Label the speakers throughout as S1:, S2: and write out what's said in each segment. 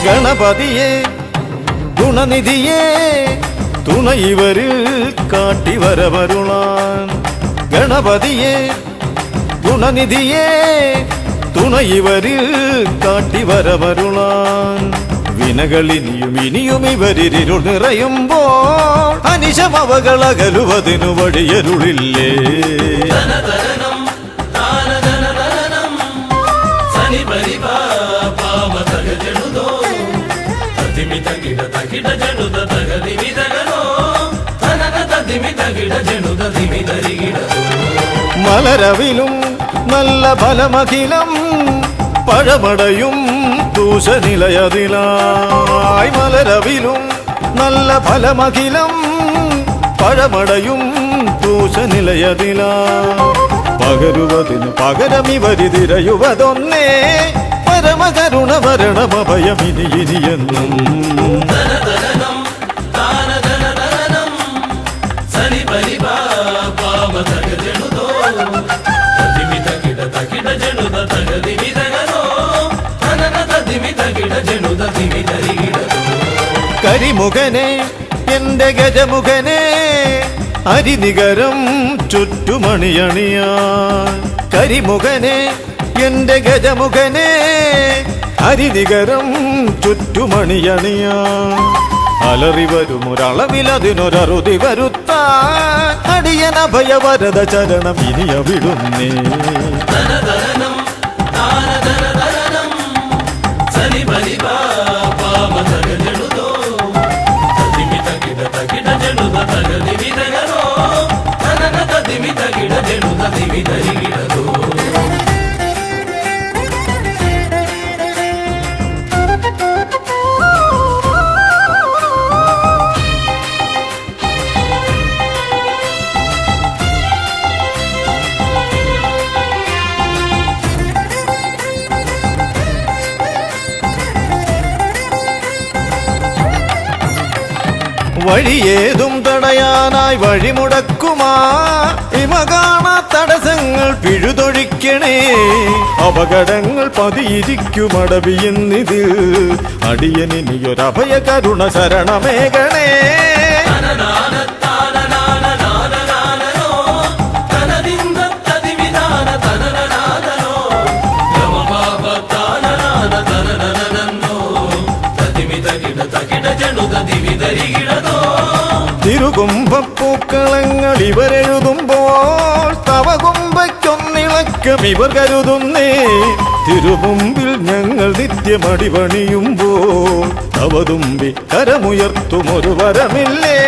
S1: ഗണപതിയെ ഗുണനിധിയെ തുണയിവരിൽ കാട്ടി വരവരുളാൻ. ഗണപതിയെ ഗുണനിധിയെ തുണയിവരിൽ കാട്ടി വരവരുളാൻ. വിനകളിനിയും ഇനിയും ഇവരിരുൾ നിറയുമ്പോൾ അനിശമവകളകലുവതിനു വഴിയരുളില്ലേ. മലരവിലും നല്ല ഫലമഖിലം പഴമടയും ദൂഷനിലയതിലായി. മലരവിലും നല്ല ഫലമഖിലം പഴമടയും ദൂഷനിലയതിലാ. പകരുവതിന് പകരമിവരിതിരയുവതൊന്നേ പരമകരുണ മരണമഭയമിനി ഇനിയെന്നും. കരിമുഖനെ എന്റെ ഗജമുഖനെ അരിനികരം ചുറ്റുമണിയണിയാൻ. കരിമുഖനെ എന്റെ ഗജമുഖനെ അരിനികരം ചുറ്റുമണിയണിയാൻ. അലറി വരും ഒരളവിലതിനൊരറുതി വരുത്താൻ അടിയനഭയവരദ ചരണം ഇനിയ വിടുന്നേ. വഴിയേതും തടയാനായി വഴിമുടക്കുമാ ഇമകാണ തടസ്സങ്ങൾ പിഴുതൊഴിക്കണേ. അപകടങ്ങൾ പതിയിരിക്കുമടവിയെന്നിതിൽ അടിയനിയൊരഭയ കരുണ ശരണമേകണേ. തിരുകുംഭപ്പൂക്കളങ്ങൾ ഇവരെഴുതുമ്പോൾ തവകുംഭയ്ക്കൊന്നിളക്കം ഇവർ കരുതുന്നേ. തിരുമുമ്പിൽ ഞങ്ങൾ നിത്യമടിപണിയുമ്പോൾ തവതുമ്പി കരമുയർത്തുമൊരു വരമില്ലേ.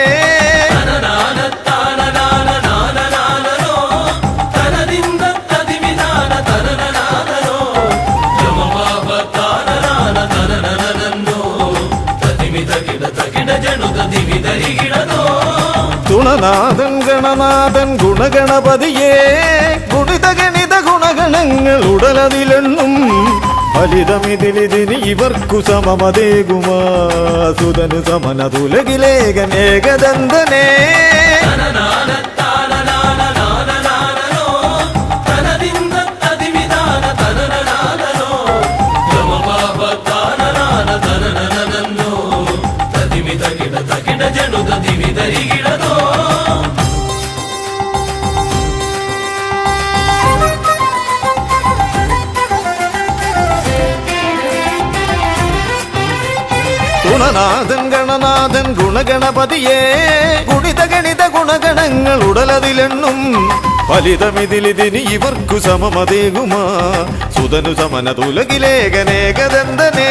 S1: തുണനാഥൻ ഗണനാഥൻ ഗുണഗണപതിയേ ഗുണിത ഗണിത ഗുണഗണങ്ങൾ ഉടലതിലെണ്ണും. ഫലിതമിതിലിതിന് ഇവർക്കു സമമതേകുമാ സുതനു സമനതുലകിലേകൻ ഏകദന്തനേ. തുണനാഥൻ ഗണനാഥൻ ഗുണഗണപതിയേ ഗുണിത ഗണിത ഗുണഗണങ്ങൾ ഉടലതിലെണ്ണും. ഫലിതമിതിലിതിന് ഇവർക്കു സമമതേകുമാ സുതനു സമനതുലകിലേകനേകദന്തനേ.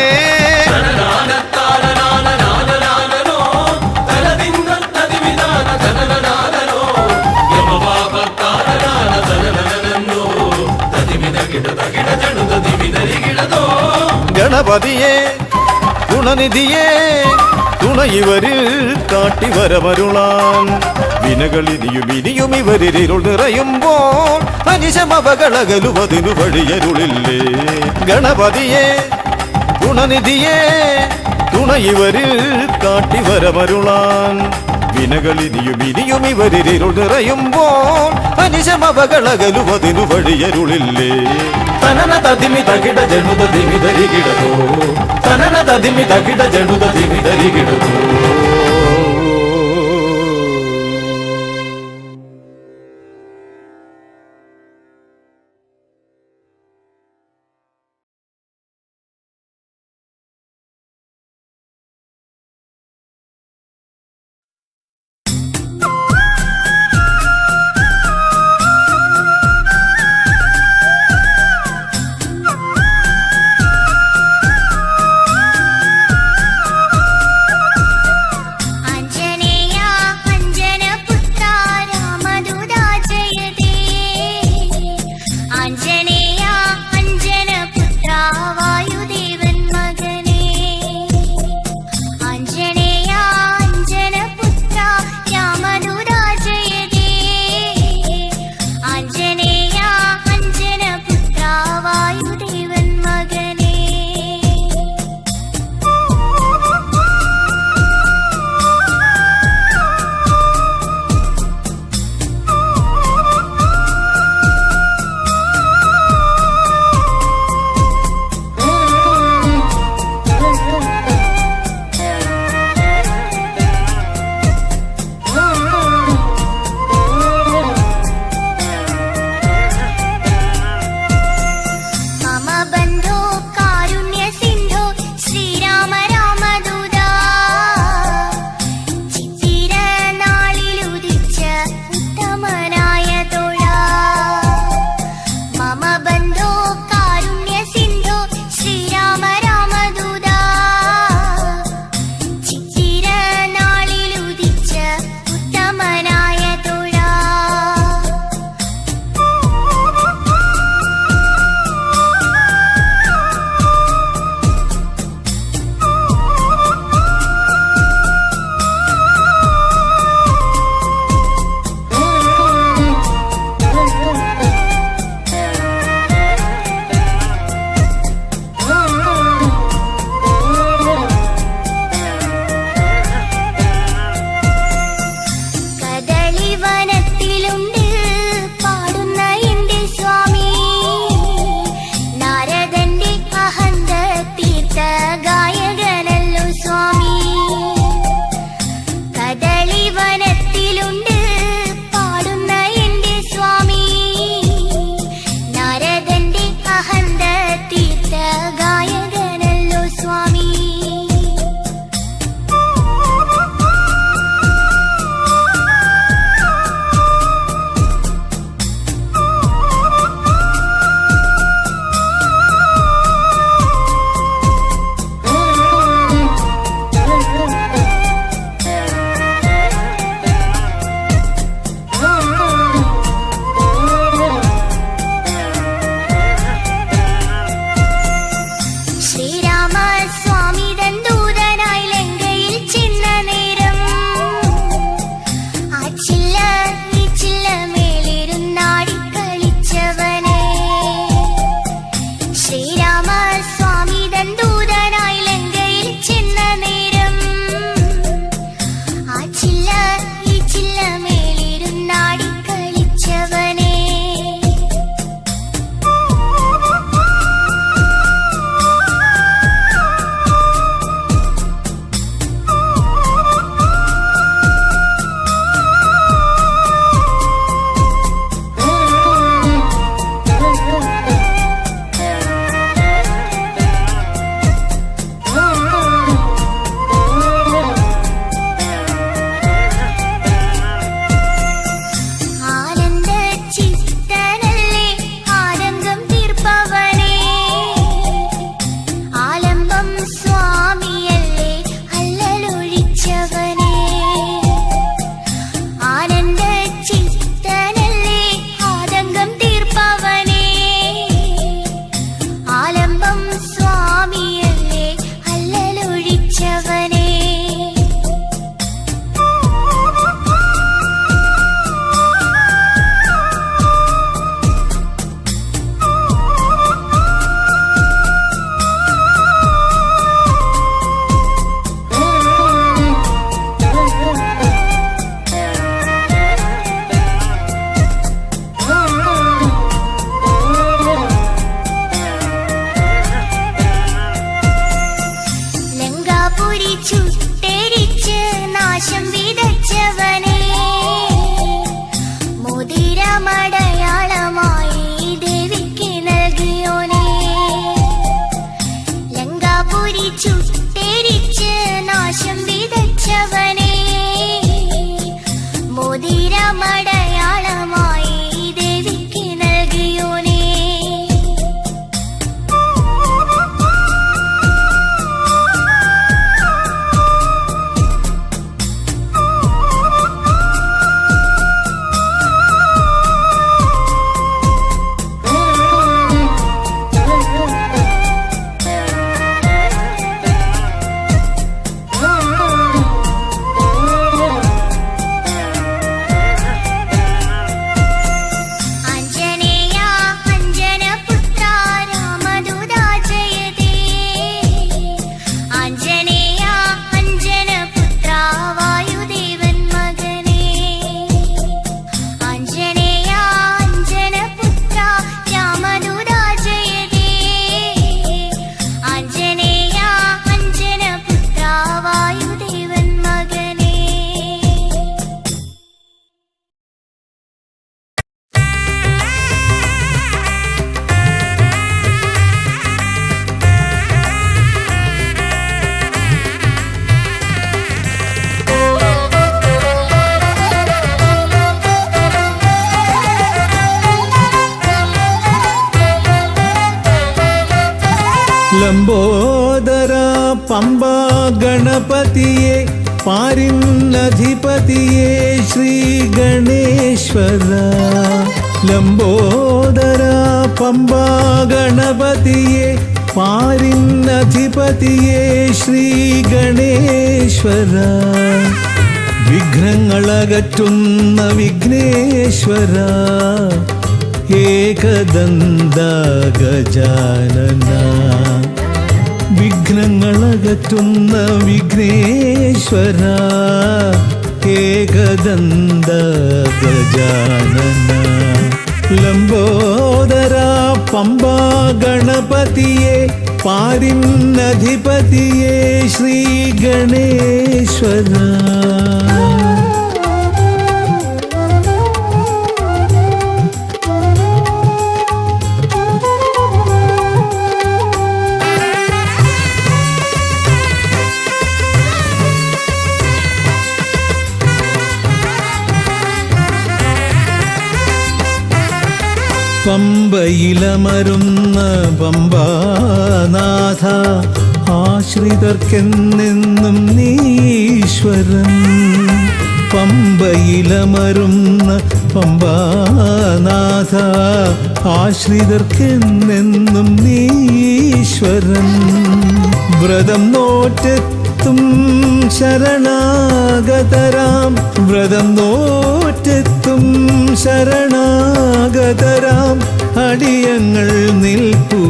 S1: ഗണപതിയെ ഗുണനിധിയെ തുണയിവരിൽ കാട്ടി വരവരുളാൻ. വിനകളിനിയും ഇനിയും ഇവരിരുൾ നിറയുമ്പോൾ അനിശമവകളകലുവതിനു വഴിയരുളില്ലേ. ഗണപതിയെ ഗുണനിധിയെ തുണയിവരിൽ കാട്ടി വരവരുളാൻ. വിനകളിനിയും ഇനിയും ഇവരിരുൾ നിറയുമ്പോൾ അനിശമവകളകലുവതിനു വഴിയരുളില്ലേ. തനന തതിമി തകിട ജനുത ദിവിതരികിടതോ തനന തതിമി തകിട ജടുത തിമി തരികിടുന്നു.
S2: ലംബോദര പമ്പാ ഗണപതിയെ പാരിന്നധിപതിയെ ശ്രീ ഗണേശ്വര. ലംബോദര പമ്പാ ഗണപതിയെ പാരിന്നധിപതിയെ ശ്രീ ഗണേശ്വര. വിഘ്നങ്ങളകറ്റുന്ന വിഘ്നേശ്വര ഏകദന്ത ഗജാനന. വിഘ്നങ്ങളകറ്റുന്ന വിഘ്നേശ്വര ഏകദന്ത ഗജാനന. ലംബോദര പമ്പാ ഗണപതിയെ പാരിന്നധിപതിയെ ശ്രീ ഗണേശ്വര. പമ്പയിലമരുന്ന പമ്പാനാഥ ആശ്രിതർക്കെന്നെന്നും നീശ്വരൻ. പമ്പയിലമരുന്ന പമ്പാനാഥ ആശ്രിതർക്കെന്നെന്നും നീശ്വരൻ. വ്രതം നോറ്റെത്തും ശരണാഗതരാം വ്രതം നോറ്റെത്തും ശരണാഗതരാം അടിയങ്ങൾ നിൽപ്പു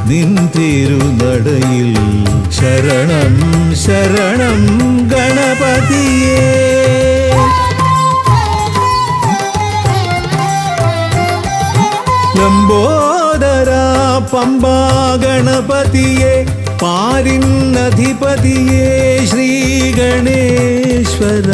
S2: നിൻ തിരുനടയിൽ. ശരണം ശരണം ഗണപതിയേ. ലംബോദര പമ്പാ ഗണപതിയെ പാരിന്നധിപതിയെ ശ്രീ ഗണേശ്വര.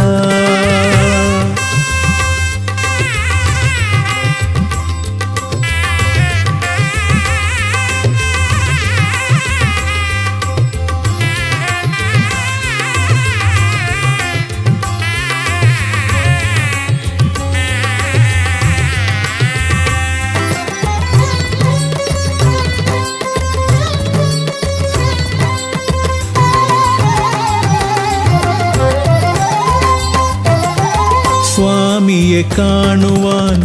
S2: സ്വാമിയെ കാണുവാൻ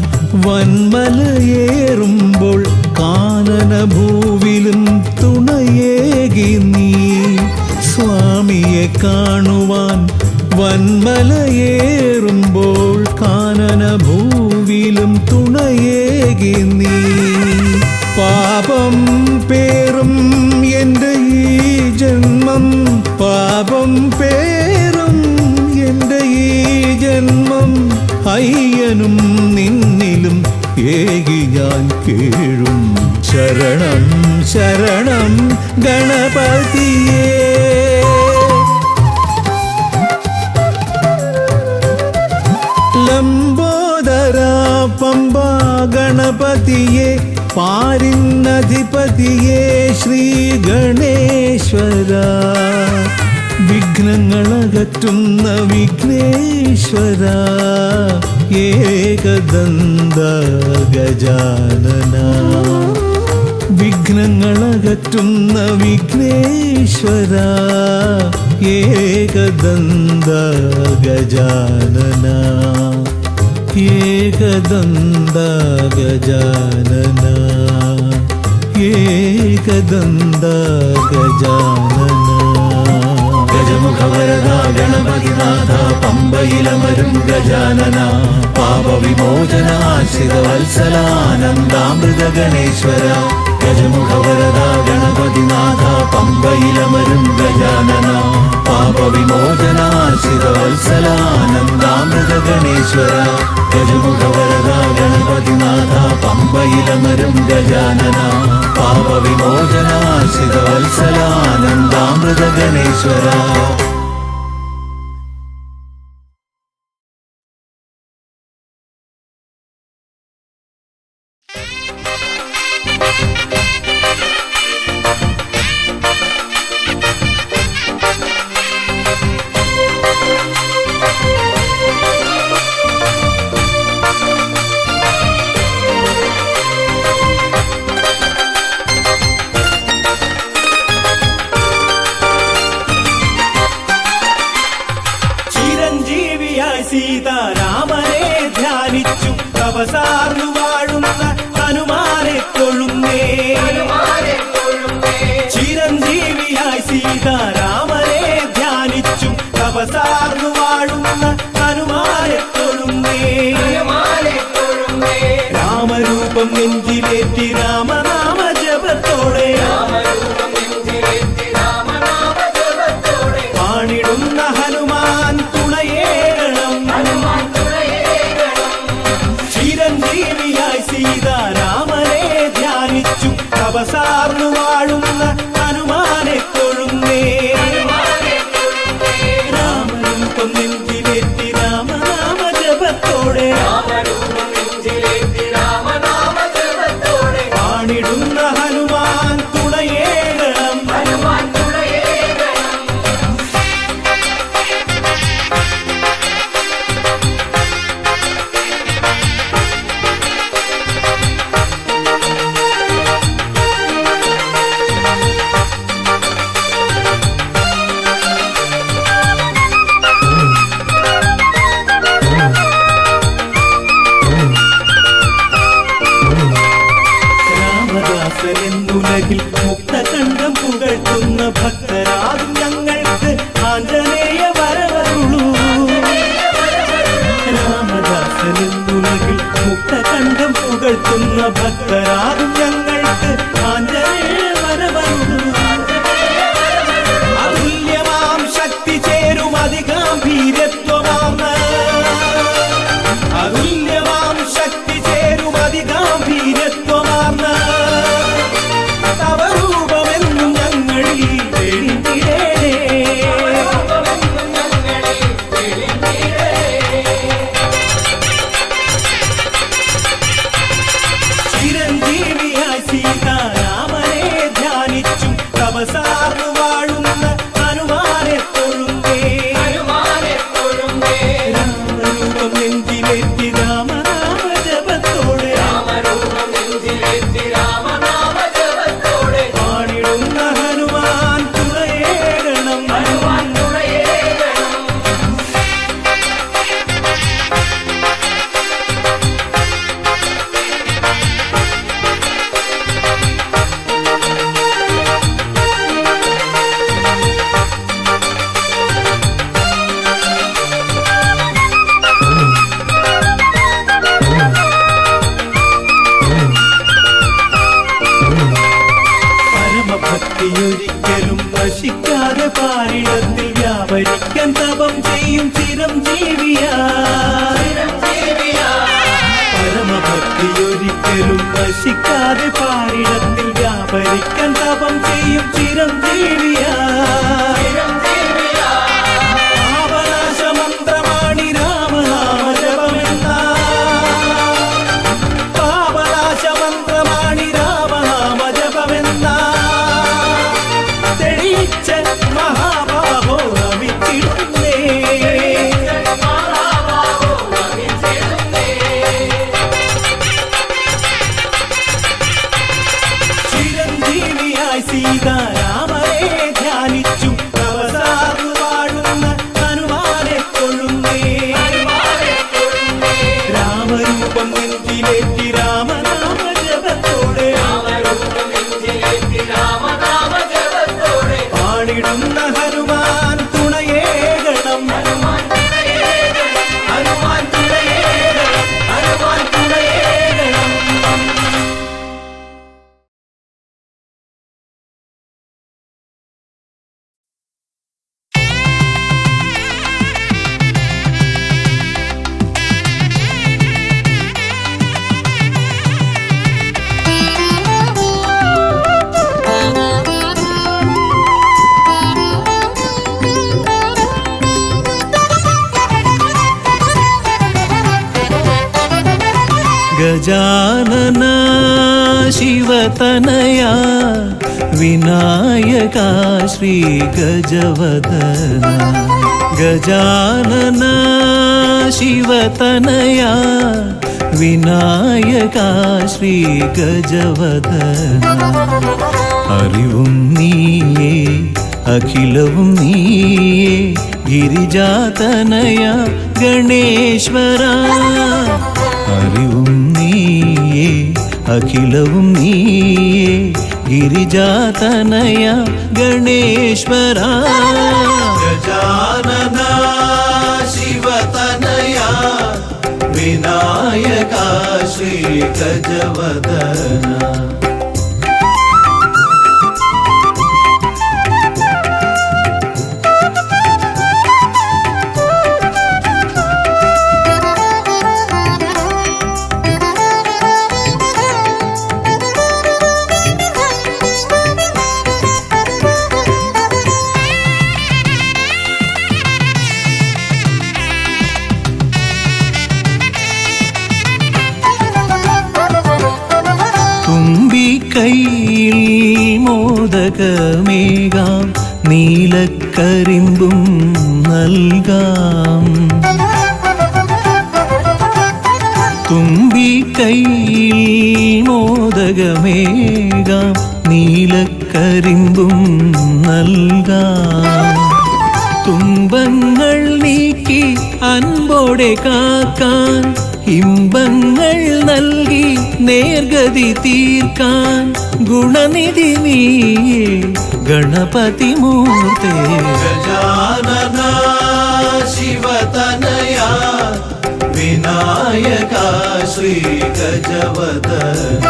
S2: വന്മലയേറുമ്പോൾ കാനനഭൂവിലും തുണയേകി നീ. സ്വാമിയെ കാണുവാൻ വന്മലയേറുമ്പോൾ കാനനഭൂവിലും തുണയേകി നീ. പാപം പേറും എൻ്റെ ഈ ജന്മം പാപം പേറും എൻ്റെ ഈ ജന്മം അയ്യനും നിന്നിലും ഏകി ഞാൻ കേഴും. ശരണം ശരണം ഗണപതിയേ. ലംബോദര പമ്പാ ഗണപതിയെ പാരിന്നധിപതിയെ ശ്രീ ഗണേശ്വര. വിഘ്നങ്ങളകറ്റുന്ന വിഘ്നേശ്വര ഏകദന്ത ഗജാനന. വിഘ്നങ്ങളകറ്റുന്ന വിഘ്നേശ്വര ഏകദന്ത ഗജാനന. ഏകദന്ത ഗജാനന ഏകദന്ത ഗജാനന.
S1: ഗജമുഖവരദ ഗണപതിനാഥ പമ്പയിലമരും ഗജാനന. പാപവിമോചന ആശ്രിത വത്സലാനന്ദാമൃത ഗണേശ്വര. ഗജമുഖവരദ ഗണപതിനാഥ പമ്പയിലമരും ഗജാനന. പാപവിമോചന ആശ്രിത വത്സലാനന്ദാമൃത ഗണേശ്വര. ഗജമുഖവരദ ഗണപതിനാഥ പമ്പയിലമരും ഗജാനന. പാപവിമോചന ആശ്രിത വത്സലാനന്ദാമൃത ഗണേശ്വര. തപസാർന്നു വാഴുന്ന ഹനുമാനെ തൊഴുന്നേ. ചിരഞ്ജീവിയായി സീതാരാമനെ ധ്യാനിച്ചും തപസാർന്നു വാഴുന്ന ഹനുമാനെ തൊഴുന്നേ. രാമരൂപം നെഞ്ചിലേറ്റി രാമനാമ ജപത്തോടെ പാണിടുന്ന ഹനുമാൻ തുണയേകണം. ചിരഞ്ജീവിയായി സീതാരാമനെ ധ്യാനിച്ചു തപസാർന്നു വാഴുന്ന ഹനുമാനെ തൊഴുന്നേ. രാമരൂപം നെഞ്ചിലേറ്റി രാമനാമ ജപത്തോടെ പാണിടുന്ന ഹനുമാൻ തുണയേകണം. രാമദാസനെന്നുലകിൽ മുക്തകണ്ഠം പുകഴ്ത്തുന്ന ഭക്തരാകും ഞങ്ങൾക്ക് ആഞ്ജനേയ വരവരുളൂ. രാമദാസനെന്നുലകിൽ മുക്തകണ്ഠം പുകഴ്ത്തുന്ന ഭക്തരാകും ഞങ്ങൾക്ക് ആഞ്ജനേയ വരവരുളൂ. അതുല്യമാം ശക്തി ചേരും അതിഗാംഭീര്യത്വമാർന്ന അതുല്യമാം ശക്തി ചേരും അതിഗാംഭീര്യത്വമാർന്ന തവരൂപമെന്നും ഞങ്ങളിൽ വെളിഞ്ഞിടേണേ. ചിരഞ്ജീവിയായി സീതാരാമനെ ധ്യാനിച്ചും തപസാർന്നു വാഴുന്ന ഹനുമാനെ തൊഴുന്നേ. രാമരൂപം നെഞ്ചിലേറ്റി രാമനാമ ജപത്തോടെ പാണിടുന്ന ഹനുമാൻ തുണയേകണം. പരമഭക്തിയൊരിക്കലും നശിക്കാതെ പാരിടത്തിൽ വ്യാപരിക്കാൻ തപം ചെയ്യും ചിരഞ്ജീവിയാ. പരമഭക്തിയൊരിക്കലും നശിക്കാതെ പാരിടത്തിൽ വ്യാപരിക്കാൻ തപം ചെയ്യും ചിരഞ്ജീവിയാ. പാപനാശമന്ത്രമാണി രാമനാമ ജപമെന്ന പാപനാശമന്ത്രമാണി രാമനാമ ജപമെന്ന തെളിയിച്ച മഹാബാഹോ നമിച്ചിടുന്നേ. ചിരഞ്ജീവിയായി സീതാരാമനെ ധ്യാനിച്ചു തപസാർന്നു വാഴുന്ന ഹനുമാനെ തൊഴുന്നേ. രാമരൂപം നെഞ്ചിലേറ്റി രാമനാമ ജപത്തോടെ പാണിടുന്ന ഹനുമാൻ തുണയേകണം. ഹനുമാൻ തുണയേകണം. ഹനുമാൻ തുണയേകണം.
S2: ಗಜಾನನ ಶಿವತನಯ ವಿನಾಯಕ ಶ್ರೀ ಗಜವದನ ಗಜಾನನ ಶಿವತನಯ ವಿನಾಯಕ ಶ್ರೀ ಗಜವದನ അറിവും നീയേ അഖിലവും നീയേ ഗിരിജാതനയ ഗണേശ്വര അറിവും നീയേ അഖിലവും നീയേ ഗിരിജാതനയ ഗണേശ്വര
S1: ഗജാനന ശിവതനയ വിനായക ശ്രീ ഗജവദന
S2: കൈയിൽ മോദകമേകാം നീലക്കരിമ്പും നൽകാം തുമ്പി കൈയിൽ മോദകമേകാം നീലക്കരിമ്പും നൽകാം തുമ്പങ്ങൾ നീക്കി അൻപോടെ കാക്കാൻ ഇമ്പങ്ങൾ നൽകി നേർഗതി തീർക്കാൻ ഗുണനിധി നീയേ ഗണപതി മൂർത്തേ
S1: ഗജാനന ശിവതനയ വിനായക ശ്രീ ഗജവദന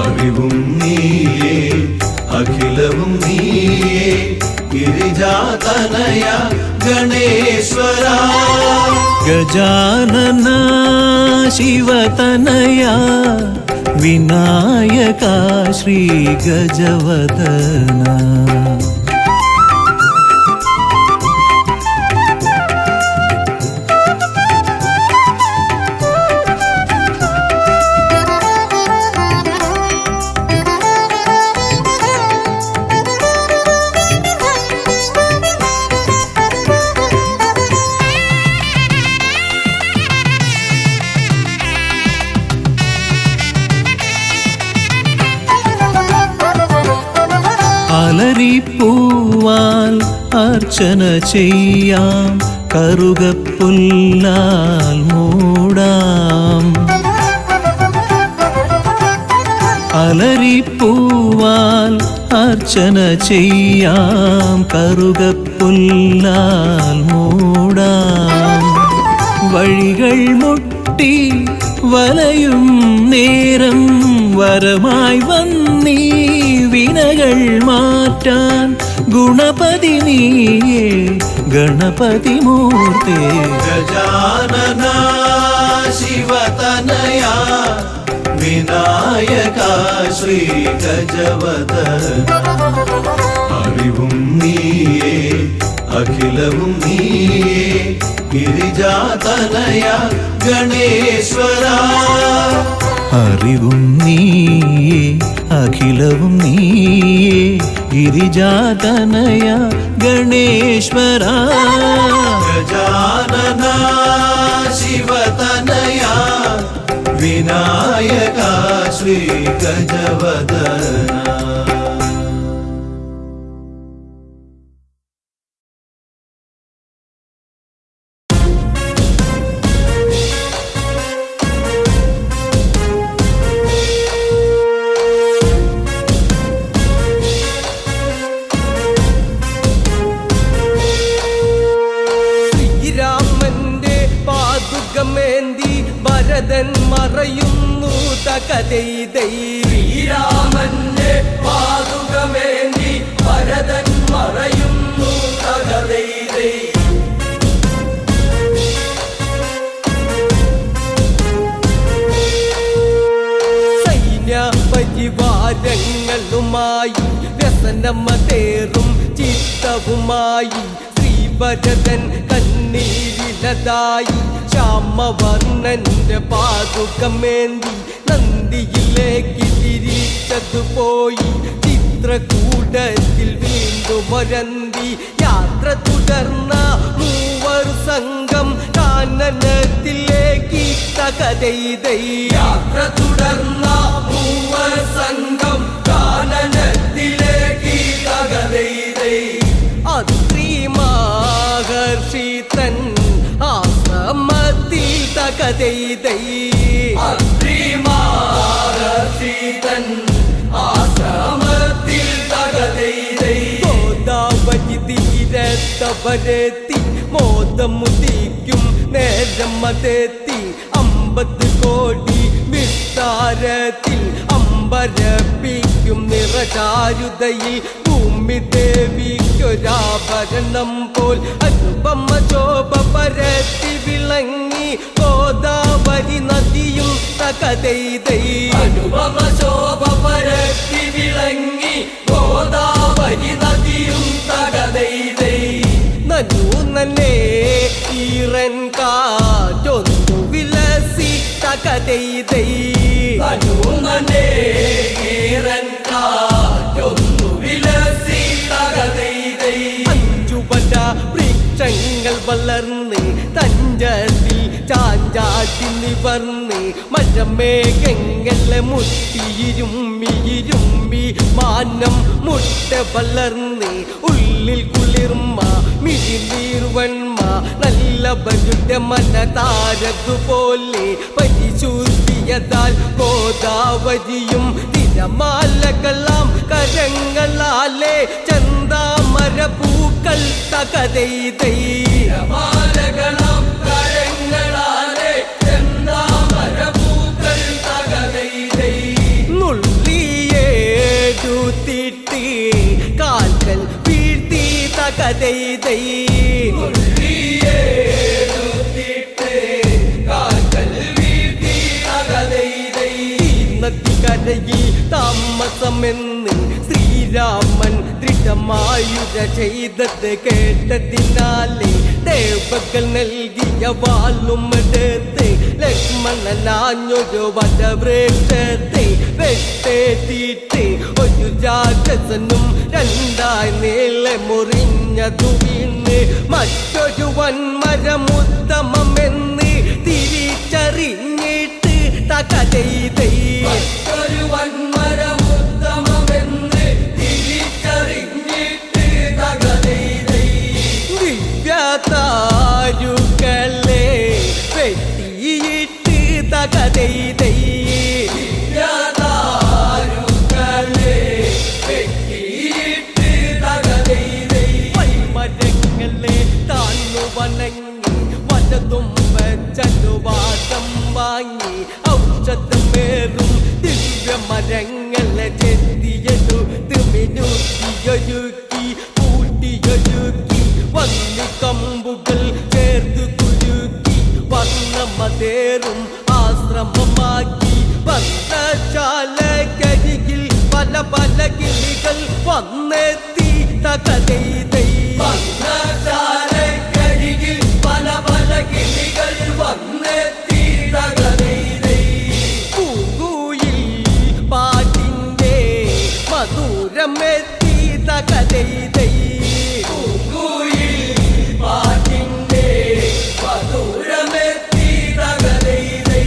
S1: അറിവും നീയേ അഖിലവും നീയേ ഗിരിജാതനയ ഗണേശ്വര
S2: ഗജാനന ശിവതനയ വിനായക ശ്രീ ഗജവദന അലരിപ്പൂവാൽ അർച്ചന ചെയ്യാം കറുകപ്പുല്ലാൽ മൂടാം അലരിപ്പൂവാൽ അർച്ചന ചെയ്യാം കറുകപ്പുല്ലാൽ മൂടാം വഴികൾ മുട്ടി വലയും നേരം വരമായി വന്നീ വിനകൾ മാറ്റാൻ ഗുണപതി നീയേ ഗണപതി മൂർത്തേ
S1: ഗജാനന ശിവതനയ വിനായക ശ്രീ ഗജവദന അറിവും നീയേ അഖിലവും നീയേ ഗിരിജാതനയ ഗണേശ്വര
S2: അറിവും നീയേ അഖിലവും നീയേ ഗിരിജാതനയ ഗണേശ്വര
S1: ഗജാനന ശിവതനയ വിനായക ശ്രീ ഗജവദന
S3: ഭരതൻ മറയുന്നു തകതൈതൈ ശ്രീരാമന്റെ പാതുകമേന്തി ഭരതൻ മറയുന്നു തകതൈതൈ സൈന്യ പരിവാരങ്ങളുമായി വ്യസനമതേറും ചിത്തവുമായി ശ്രീഭരതൻ കണ്ണീരിലതായി ശ്യാമവർണ്ണന്റെ പാതുകമേന്തി നന്ദിയിലേക്ക് തിരിച്ചതുപോയി ചിത്രകൂടത്തിൽ വീണ്ടും ഒരന്തി യാത്ര തുടർന്ന മൂവർ സംഘം കാനനത്തിലേക്ക് തകതൈതൈ യാത്ര തുടർന്ന മൂവർ സംഘം കാനനത്തിലേക്ക് തകതൈതൈ അത്രി മഹർഷി തൻ ആശ്രമത്തിൽ തകതൈതൈ അത്രിമാരസീതൻ ആശ്രമത്തിൽ തകതൈതൈ ഗോദാവരി തീരത്തവരെത്തി മോദമുദിക്കും നേരം അതെത്തി 50 കോടി വിസ്താരത്തിൽ അമ്പരപ്പിക്കും നിറചാരുതയിൽ ഭൂമി ദേവിക്കൊരാഭരണം പോൽ അനുപമ ശോഭ പരത്തി വിളങ്ങി ഗോദാവരി നദിയും തകതൈതൈ അനുപമ ശോഭ പരത്തി വിളങ്ങി ഗോദാവരി നദിയും തകതൈതൈ നനു നന്നേ ഈറൻ കാറ്റൊന്നു വിലസി തകതൈതൈ നനു നന്നേ ഈറൻ കാറ്റൊന്നു വിലസി തകതൈതൈ 5 വട വൃക്ഷങ്ങൾ വളർന്ന് തഞ്ചത്തിൽ ചാഞ്ചാട്ടി നിവർന്ന് മഴമേഘങ്ങളെ മുട്ടിയിരുമ്മിയിരുമ്പി മാനം മുട്ട വളർന്ന് ഉള്ളിൽ കുളിർമ മിഴിനീർവന്മ നല്ല ബജുടെ മനതാരതുപോലെ പരിശുദ്ധിയതാൽ ഗോദാവരിയും തിരമാലകളാം കരങ്ങളാലെ ചന്താമര പൂക്കൾ തകതൈതൈ തിരമാലകളാം കരങ്ങളാലെ ചന്താമര പൂക്കൾ തകതൈതൈ നുള്ളിയേടുത്തിട്ട് കാൽക്കൽ വീഴ്ത്തി തകതൈതൈ നദിക്കരയിൽ താമസമെന്ന് ശ്രീരാമൻ ദൃഢമായുര ചെയ്തത് കേട്ടതിനാലെ ദേവകൾ നൽകിയ വാളുമെടുത്ത് ലക്ഷ്മണനാഞ്ഞൊരു വടവൃക്ഷത്തെ വെട്ടേറ്റിട്ട് ഒരു രാക്ഷസനും 2 നീളെ മുറിഞ്ഞതു വീണ് മറ്റൊരു വൻമരമുത്തമെന്ന് തിരിച്ചറിഞ്ഞിട്ട് തകതൈതൈ മറ്റൊരു വൻമരമുത്തമെന്ന് തിരിച്ചറിഞ്ഞിട്ട് തകതൈതൈ ദിവ്യതാരുകളെ വെട്ടിയിട്ട് തകതൈതൈ ദിവ്യതാരുകളെ വെട്ടിയിട്ട് തകതൈതൈ വൈമരങ്ങളെ താന്നു വണങ്ങി വലതും വെച്ചനുവാദം വാങ്ങി ഔഷധമേറും ദിവ്യമരങ്ങളെ ചെത്തിയതു തിമിനുക്കിയൊരുക്കി കൂട്ടിയൊരുക്കി വന്നി കമ്പുകൾ ചേർത്ത് കുരുക്കി വർണ്ണമതേറും ആശ്രമമാക്കി വർണ്ണശാലക്കരികിൽ പല പല കിളികൾ വന്നെത്തി തകതൈതൈ വർണ്ണശാലക്കരികിൽ പല പല കിളികൾ വന്നെത്തി തകതൈതൈ പൂങ്കുയിൽ പാട്ടിന്റെ മധുരമെത്തി തകതൈതൈ പൂങ്കുയിൽ പാട്ടിന്റെ മധുരമെത്തി തകതൈതൈ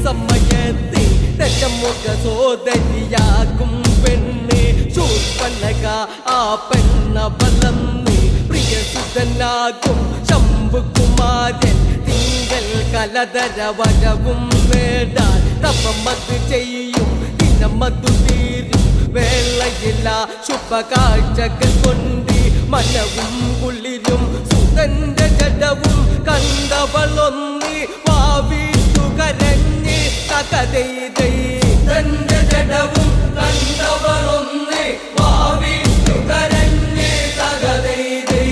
S3: സമയത്തെ ദശമുഖ സോദരിയാകും പെണ്ണ് ശൂർപ്പണക ആ പെണ്ണ വളർന്ന് പ്രിയസുതനാകും ശംഭുകുമാരൻ തിങ്കൾ കലധര വരവും നേടാൻ തപമത് ചെയ്യും ദിനമതു തീരും വേളയില്ല ശുഭകാഴ്ചകൾ കൊണ്ട് മനവും കുളിരും സുതന്റെ ജഡവും കണ്ടവളൊന്നി വാവിട്ടു കരഞ്ഞ് തകതൈതൈ സുതന്റെ ജഡവും കണ്ടവളൊന്നി വാവിട്ടു കരഞ്ഞ് തകതൈതൈ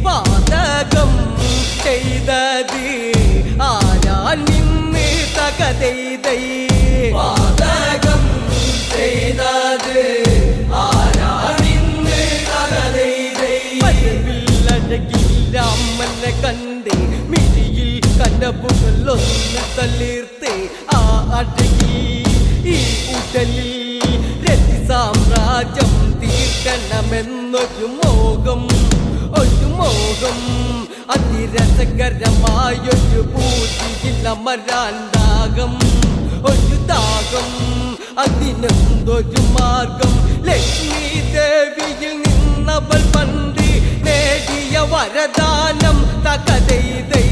S3: പാതകം ചെയ്തത് ആരാ നിന്ന് തകതൈതൈ പാതകം ചെയ്തത് ആരാ നിന്ന് തകതൈതൈ മഴവില്ലഴകിൽ രാമനെ കണ്ട് മിഴിയിൽ കനവുകളൊന്ന് തളിർത്ത് ആ അഴകിൽ ഈ ഉടലിൽ രതി സാമ്രാജ്യം തീർക്കണമെന്നൊരു മോഹം അതിരസകരമായൊരു പൂതിയിൽ അമരാൻ ദാഹം ഒരു ദാഹം അതിനെന്തൊരു മാർഗം ലക്ഷ്മി ദേവിയിൽ നിന്നവൾ പണ്ട് നേടിയ വരദാനം തകതൈതൈ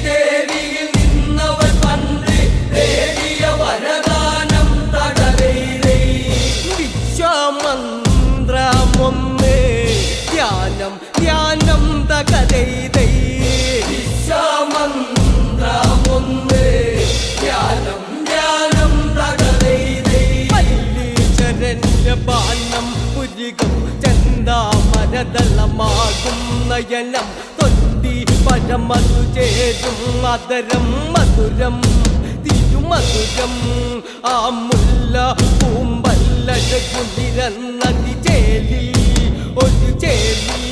S3: ദേവിയിൽ നിന്നവൾ പണ്ട് നേടിയ വരദാനം തകതൈതൈ വിശ്വമന്ത്രമൊന്ന് ധ്യാനം ധ്യാനം തകതൈതൈ വിശ്വമന്ത്രമൊന്ന് ധ്യാനം ധ്യാനം തകതൈതൈ പല്ലീശ്വരന്റെ ബാണം പുരികം ചന്ദാമരദളമാകും നയനം തൊണ്ടി പരമതു ചേരും മധുരം മധുരം തിരുമധുരം ആ മുല്ല പൂമ്പല്ലഴകുളിരന്നതി ചേലി ഒരു ചേലി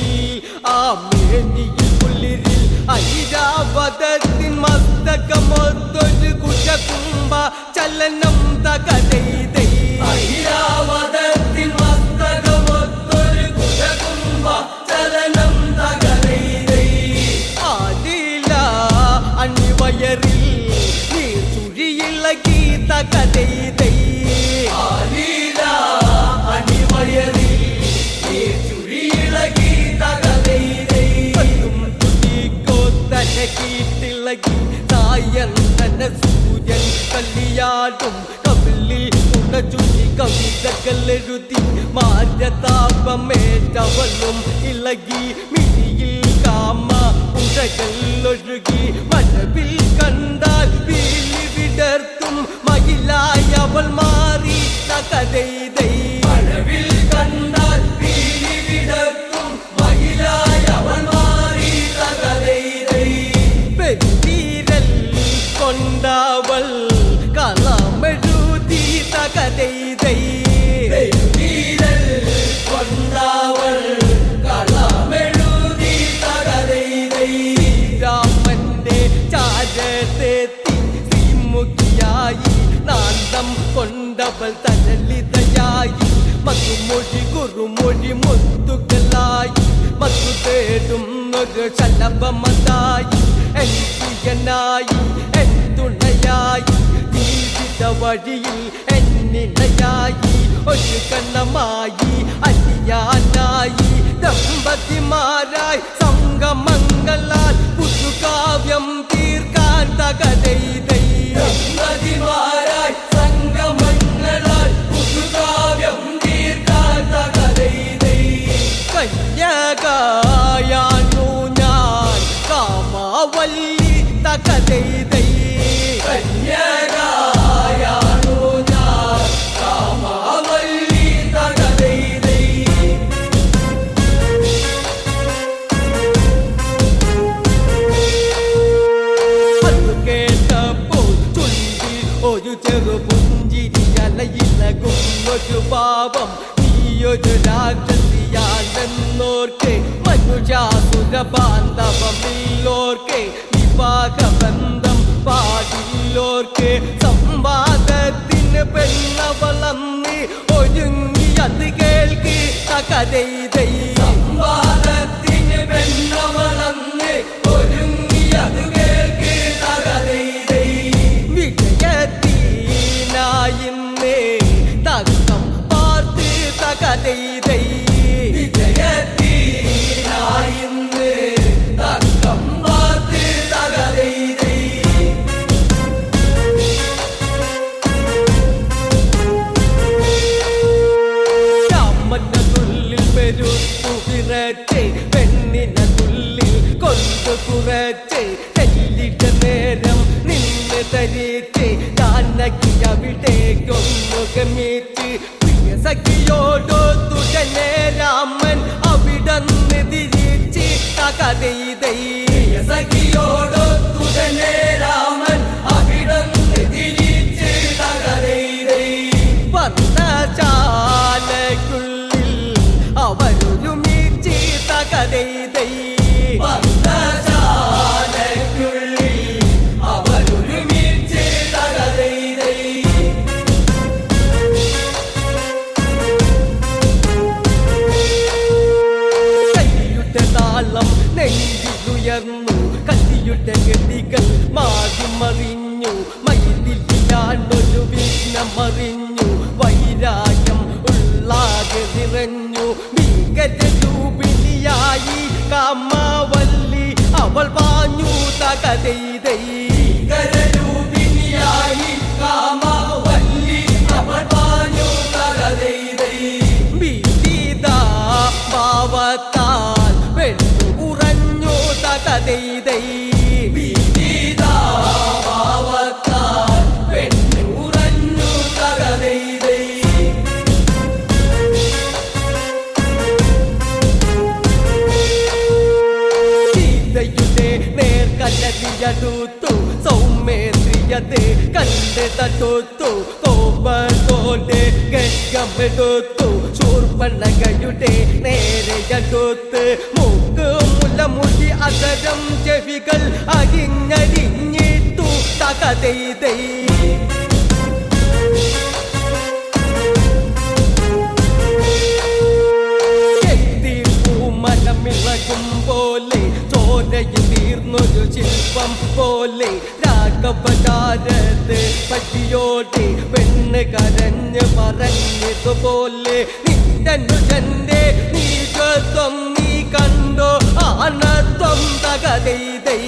S3: ആ മേനിയിൽ കുളിരിൽ ഐരാവതത്തിൻ മസ്തകമൊത്തൊരു കുശകുംഭ ചലനം തകതൈതൈ ഐരാവതത്തിൻ മസ്തകമൊത്തൊരു കുശകുംഭ ചലനം തകതൈതൈ ആദില അണിവയറിൽ നീർ ചുഴിയിളകി തകതൈതൈ ആദില അണിവയറിൽ നീർ ചുഴിയിളകി തകതൈതൈ കീട്ടിളകി തായന്തന സൂര്യൻ കല്ലിയാടും കവിളിൽ ഉണചുഴി കവിതകളെഴുതി മാരതാപമേറ്റവളും ഇളകി മിഴിയിൽ കാമ പുഴകൾ ഒഴുകി മഴവിൽ കണ്ടാൽ വീലി വിടർത്തും മയിലായി അവൾ മാറി തകതൈതൈ മഴവിൽ കണ്ടാൽ വീലി വിടർത്തും മയിലായി അവൾ മാറി തകതൈതൈ പെരുവീരൽ കൊണ്ടവൾ കളമെഴുതി തകതൈതൈ പെരുവീരൽ കൊണ്ടവൾ കളമെഴുതി തകതൈതൈ ശ്രീരാമന്റെ ചാരത്തെത്തി ശ്രീമുഖിയായി നാന്തം കൊണ്ടവൾ തരളിതയായി മധുമൊഴി കുറുമൊഴി മുത്തുകളായി മധു തേടുന്നൊരു ശലഭമതായി എൻ പ്രിയനായി എൻ തുണയായി ജീവിത വഴിയിൽ എന്നിണയായി ഒരു കണ്ണമായി അലിയാനായി ദമ്പതിമാരായി സംഗമങ്ങളാൽ പുതുകാവ്യം തീർക്കാൻ തകതൈതൈ ദമ്പതിമാരായി സംഗമങ്ങളാൽ പുതുകാവ്യം തീർക്കാൻ തകതൈതൈ കന്യകയാണു ഞാൻ കാമാവല്ലി തകതൈതൈ കന്യകയാണു ഞാൻ കാമാവല്ലി തകതൈതൈ അത് കേട്ടപ്പോൾ ചുണ്ടി ഒരു ചെറുപുഞ്ചിരി അലയിലകും ഒരു പാപം നീയൊരു രാക്ഷസിയാണെന്നോർക്കെ മനുഷ്യാസുര ബാന്ധവമില്ലോർക്കെ വിവാഹബന്ധം പാടില്ലോർക്കെ സംവാദത്തിന് പെണ്ണവളന്ന് ഒരുങ്ങി അത് കേൾക്കി തകതൈതൈ സംവാദത്തിന് പെണ്ണവളന്ന് ഒരുങ്ങി അത് കേൾക്കി തകതൈതൈ വിജയത്തിനായിന്നേ തക്കം പാർത്ത് തകതൈതൈ വിജയത്തിനായിന്ന് തക്കം പാർത്ത് തകതൈതൈ രാമനുള്ളിൽ പെരുത്തു വിറച്ചേ പെണ്ണിനുള്ളിൽ കൊണ്ടു കുറച്ചേ ചെല്ലിട്ട നേരം നിന്ന് തരിച്ചേ ജാനകി അവിടേക്കൊന്നു ഗമിച്ച് പ്രിയ സഖിയോടൊത്തുടനെ രാമൻ അവിടന്ന് തിരിച്ച് തകതൈതൈ പ്രിയ സഖിയോടൊത്തുടനെ രാമൻ അവിടന്ന് തിരിച്ച് തകതൈതൈ പർണശാലയ്ക്കുള്ളിൽ അവരൊരുമിച്ച് തകതൈതൈ പർണശാലയ്ക്കുള്ളിൽ അവരൊരുമിച്ച് തകതൈതൈ കല്ലിയുടെ താളം നെഞ്ചിലുയർന്നു കല്ലിയുടെ ഗതികൾ മാറിമറിഞ്ഞു മൈതിലിയാണ്ടൊരു വിഘ്നമറിഞ്ഞു വൈരാഗ്യം ഉള്ളാകെ കണ്ണ് തട്ടുത്തു കോമ്പത്തോടെ ഗംഗമെടുത്തു ശൂർപ്പണകയുടെ നേരെ അടുത്ത് മൂക്ക് മുലമുടി അതരം ചെവികൾ അരിഞ്ഞരിഞ്ഞിട്ടു തകതൈതൈ മനമിളകും പോലെ ചോരയിൽ തീർന്നൊരു ശില്പം പോലെ രാഘവചാരത്ത് പട്ടിയോടെ പെണ്ണ് കരഞ്ഞ് പറഞ്ഞതുപോലെ നിന്നുജന്റെ നീകത്വം നീ കണ്ടോ ആണത്വം തകതൈതൈ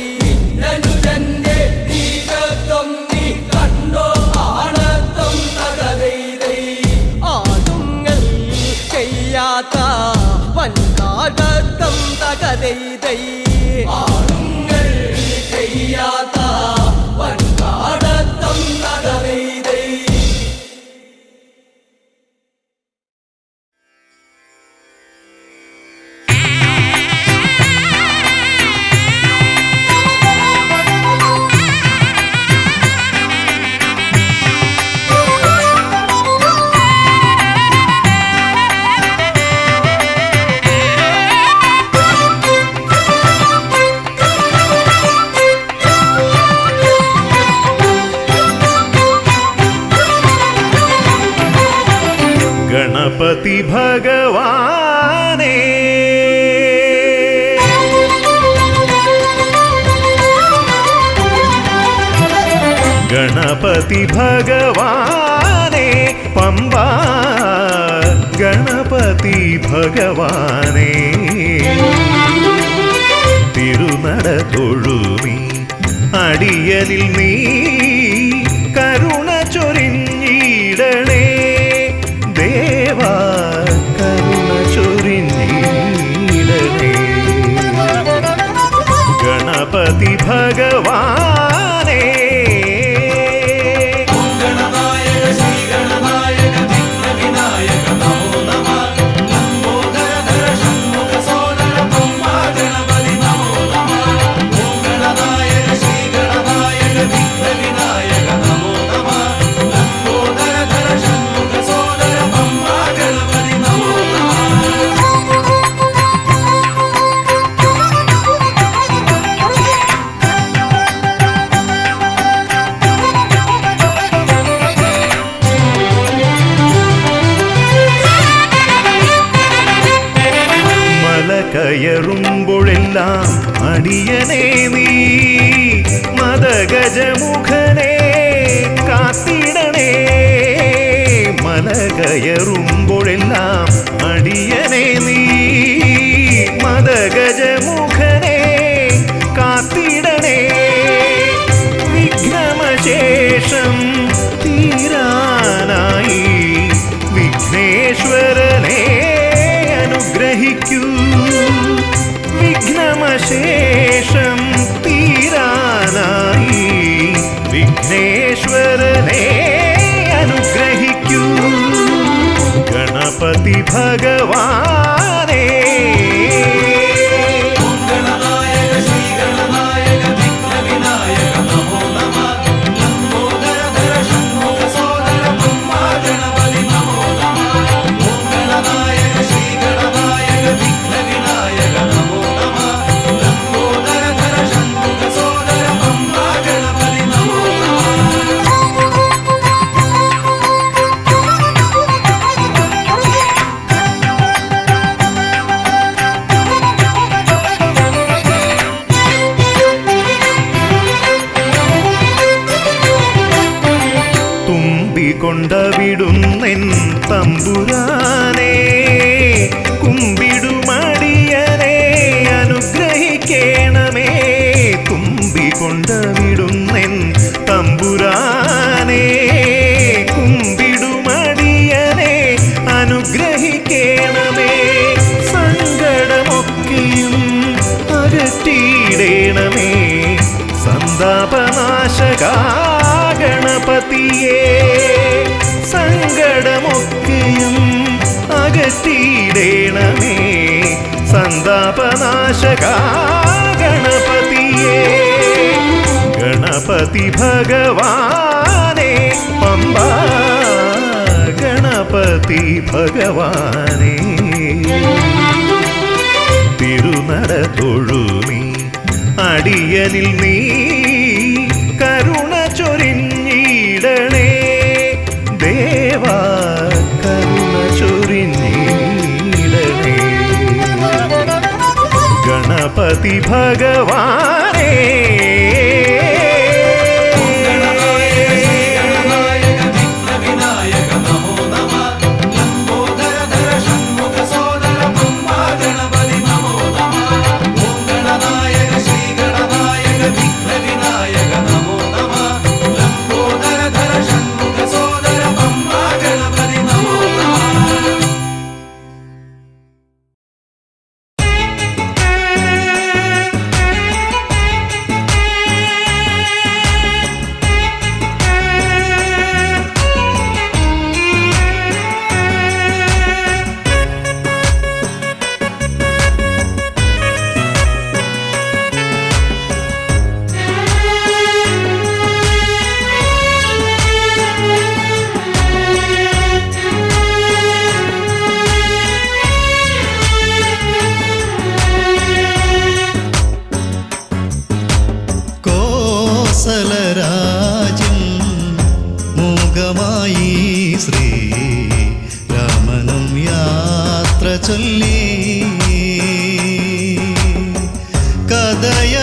S3: നിന്നുജന്റെ നീകത്വം നീ കണ്ടോ ആണത്വം തകതൈതൈ ആടുങ്ങൾ ചെയ്യാത്ത വൻകാടത്തം തകതൈതൈ ആടുങ്ങൾ ചെയ്യാത്ത വൻകാടത്തം തകതൈതൈ
S4: गणपति भगवाने गणपति भगवाने पंबा गणपति भगवाने തിരുനട തൊഴുമി അടിയനിൽ നീ കരുണ ചൊരിഞ്ഞിടണേ ദേവാ കരുണ ചൊരിഞ്ഞിടണേ ഗണപതി ഭഗവാനേ കയറുമ്പോഴെല്ലാം അടിയനേ നീ മദഗജമുഖനെ കാത്തിടണേ മല കയറുമ്പോഴെല്ലാം അടിയനേ നീ മദഗജമുഖനെ കാത്തിടണേ വിഘ്നമശേഷം തീരാനായി വിഘ്നേശ്വരനെ അനുഗ്രഹിക്കൂ വിഘ്നമശേഷം തീരാനായി വിഘ്നേശ്വരനെ അനുഗ്രഹിക്കൂ ഗണപതി ഭഗവാനേ കൊണ്ടവിടുന്നെൻ തമ്പുരാനെ കുമ്പിടുമടിയനെ അനുഗ്രഹിക്കണമേ കുമ്പികൊണ്ടവിടുന്നെൻ തമ്പുരാനെ കുമ്പിടുമടിയനെ അനുഗ്രഹിക്കണമേ സങ്കടമൊക്കെയും അകറ്റിയിടണമേ സന്താപനാശകാ ഗണപതിയേ സങ്കടമൊക്കെയും അകറ്റിയിടണമേ സന്താപനാശകാ ഗണപതിയേ ഗണപതി ഭഗവാനേ ഗണപതി ഭഗവാനേ തിരുനട തൊഴുമീ അടിയനിൽ നീ കരുണ ചൊരിഞ്ഞിടണേ ദേവാ കരുണ ചൊരിഞ്ഞിടണേ ഗണപതി ഭഗവാനേ
S2: കോസലരാജ്യം മൂകമായി ശ്രീ രാമനും യാത്ര ചൊല്ലി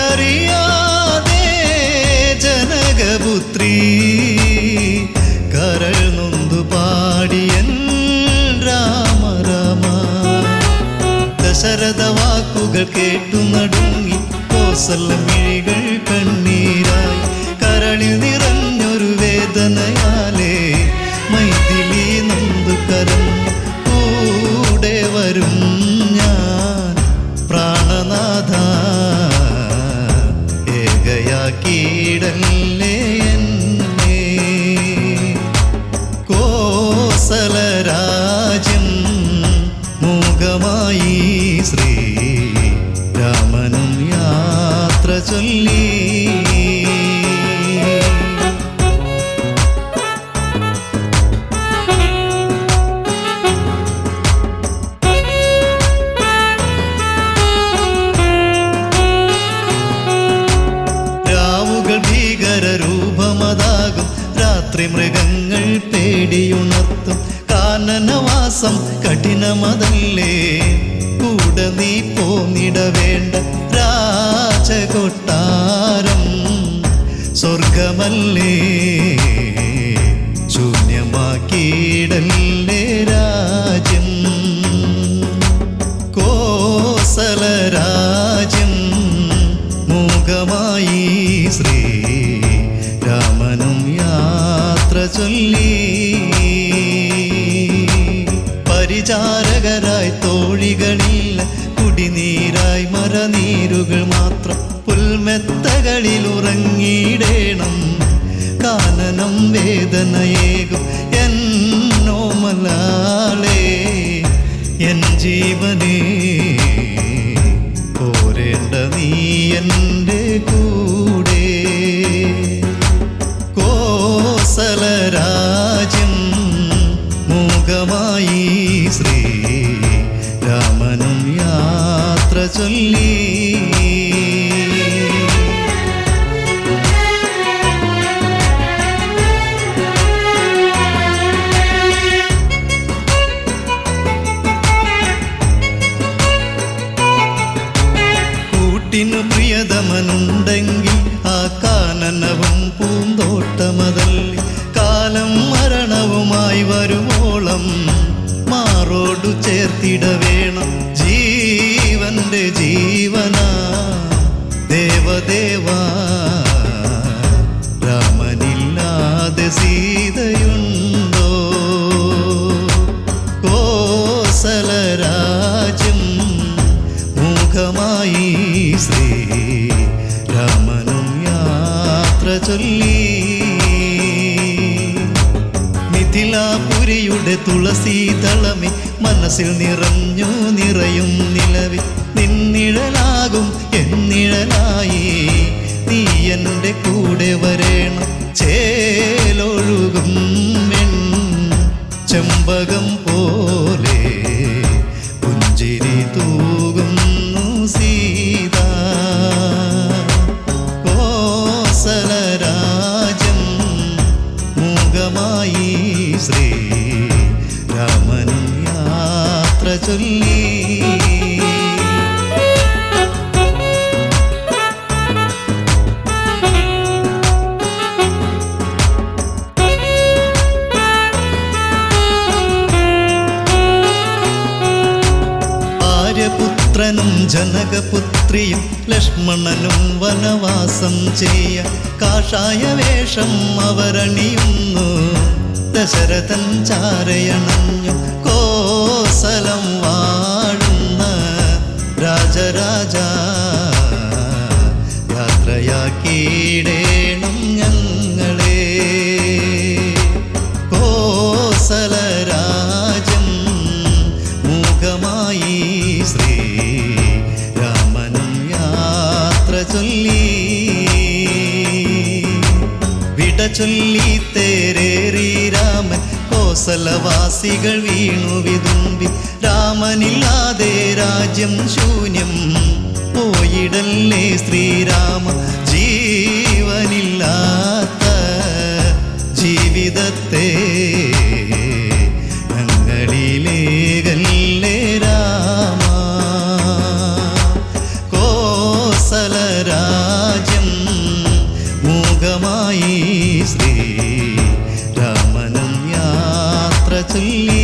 S2: കഥയറിയാതെ ജനകപുത്രി കരൾ നൊന്തു പാടിയൻ രാമ രാമ ദശരഥ വാക്കുകൾ കേട്ടു നടുങ്ങി കോസലമിഴികൾ കണ്ണീരായി കരളിൽ നിറഞ്ഞൊരു വേദനയാലേ മൈഥിലി നൊന്തു കരഞ്ഞു കൂടെ വരും ഞാൻ പ്രാണനാഥ ഏകയാക്കിയിടല്ലേ എന്നെ കോസലരാജ്യം മൂകമായി ശ്രീ രാമനും യാത്ര ചൊല്ലി രാവുകൾ ഭീകരരൂപമതാകും രാത്രി മൃഗങ്ങൾ പേടിയുണർത്തും കാനനവാസം കഠിനമതല്ലേ കൂടെ നീ പോന്നിടവേണ്ട രാജകൊട്ടാരം സ്വർഗമല്ലേ ശൂന്യമാക്കിയിടല്ലേ രാജ്യം കോസലരാജ്യം മൂകമായി ശ്രീ രാമനും യാത്ര ചൊല്ലി പരിചാരകരായി തോഴികളില്ല കുടിനീരായി മരനീരുകൾ മാത്രം പുൽമെത്തകളിൽ ഉറങ്ങിയിടേണം കാനനം വേദനയേകും എന്നോമലാളേ എൻ ജീവനേ പോരേണ്ട നീ എൻ്റെ കൂടെ കോസലരാജ്യം മൂകമായി ശ്രീ രാമനും യാത്ര ചൊല്ലി കൂട്ടിനു പ്രിയതമനുണ്ടെങ്കിൽ ആ കാനനവും പൂന്തോട്ടമതല്ലേ കാലം മരണവുമായി വരുവോളം മാറോടു ചേർത്തിട വേണം ജീവന്റെ ജീവനാ ദേവദേവാ രാമനില്ലാതെ സീതയുണ്ടോ കോസലരാജ്യം മൂകമായി ശ്രീ രാമനും യാത്ര ചൊല്ലി മിഥിലാപുരിയുടെ തുളസീതളമേ മനസ്സിൽ നിറഞ്ഞു നിറയും നിലവിൽ നിന്നിഴലാകും എന്നിഴലായി നീ എൻ്റെ കൂടെ വരേണം ചേലൊഴുകും ചെമ്പകം പോ മുഖമായി ശ്രീ രാമനും യാത്ര ചൊല്ലി. ആര്യപുത്രനും ജനകപുത്രിയും ലക്ഷ്മണനും വനവാസം ചെയ്യ കാഷായ വേഷം അവരണിയുന്നു. ദശരഥൻ ചാരയണഞ്ഞു കോസലം വാഴുന്ന രാജരാജ യാത്രയാക്കിയിടേണം ഞങ്ങളെ. കോസലരാജ്യം മൂകമായി ശ്രീ രാമനും യാത്ര ചൊല്ലി. വിട ചൊല്ലി തേരേറി രാമൻ കോസലവാസികൾ വീണു വിതുമ്പി. രാമനില്ലാതെ രാജ്യം ശൂന്യം പോയിടല്ലേ ശ്രീരാമ. ജീവനില്ലാത്ത ജീവിതത്തെ ഞങ്ങളിലേകല്ലേ രാമ. കോസലരാജ്യം മൂകമായി ശ്രീ രാമനും യാത്ര ചൊല്ലി.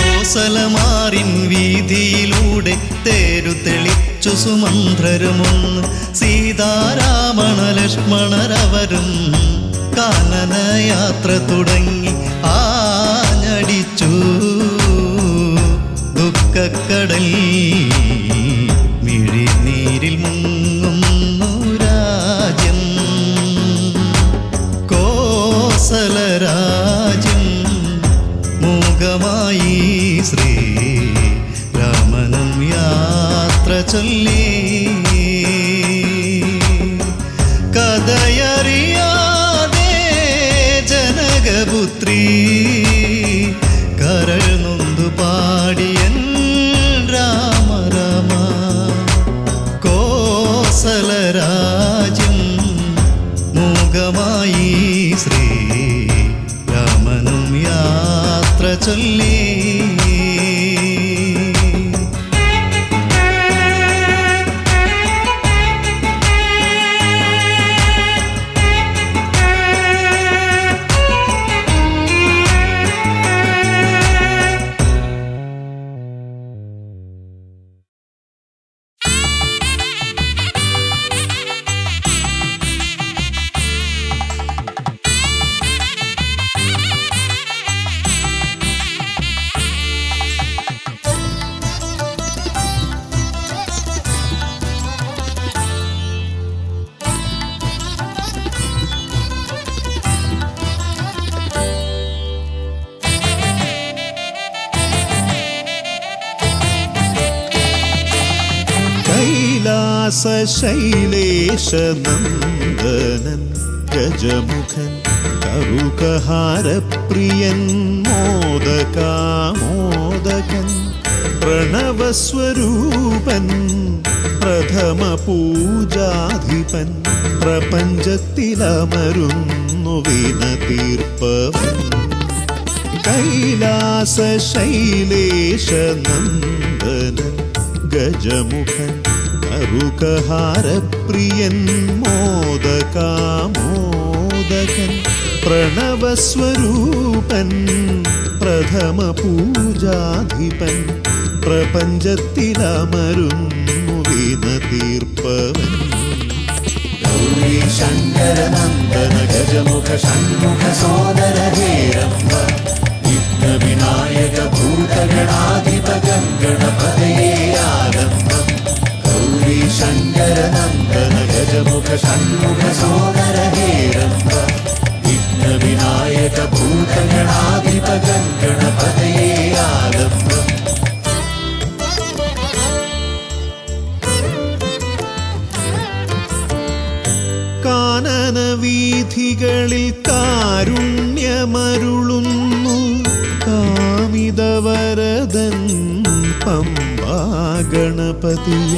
S2: കോസലമാറിൻ വീതിയിലൂടെ തേരു തെളിച്ചു സുമന്ത്രരുമൊന്ന്. സീതാരാമണ ലക്ഷ്മണരവരും കാനനയാത്ര തുടങ്ങി. ആഞ്ഞടിച്ചു ദുഃഖക്കടൽ മിഴിനീരിൽ മുങ്ങുന്നു രാജ്യം. കോസലരാജ്യം മൂകമായി ശ്രീ രാമനും യാത്ര ചൊല്ലി. കഥയറിയാതെ ജനകപുത്രി കരൾ നൊന്തു പാടിയൻ രാമ രാമ. കോസലരാജ്യം മൂകമായി ശ്രീ രാമനും യാത്ര ചൊല്ലി.
S4: ശൈലേശനന്ദനൻ ഗജമുഖൻ കറുകഹാരപ്രിയൻ മോദകാമോദകൻ പ്രണവസ്വരൂപൻ പ്രഥമ പൂജാധിപൻ പ്രപഞ്ചത്തിലമരുന്നു വിനതീർപ്പവൻ. കൈലാസശൈലേശനന്ദനൻ ഗജമുഖൻ കറുകഹാരപ്രിയൻ മോദകാമോദകൻ പ്രണവസ്വരൂപൻ പ്രഥമ പൂജാധിപൻ പ്രപഞ്ചത്തിലമരുന്നു വിനതീർപ്പവൻ. ഗൗരീ ശങ്കരനന്ദന ഗജമുഖ ഷൺമുഖ സോദര ഹേരംബ വിഘ്ന വിനായക ഭൂതഗണാധിപ ഗണപതയേ ആരംഭം. ഗൗരീ ശങ്കരനന്ദന ഗജമുഖ ഷൺമുഖ സോദര ഹേരംബ വിഘ്ന വിനായക ഭൂതഗണാധിപ ഗണപതയേ ആരംഭം. കാനനവീഥികളിൽ കാരുണ്യമരുളുന്ന പമ്പാ ഗണപതിയ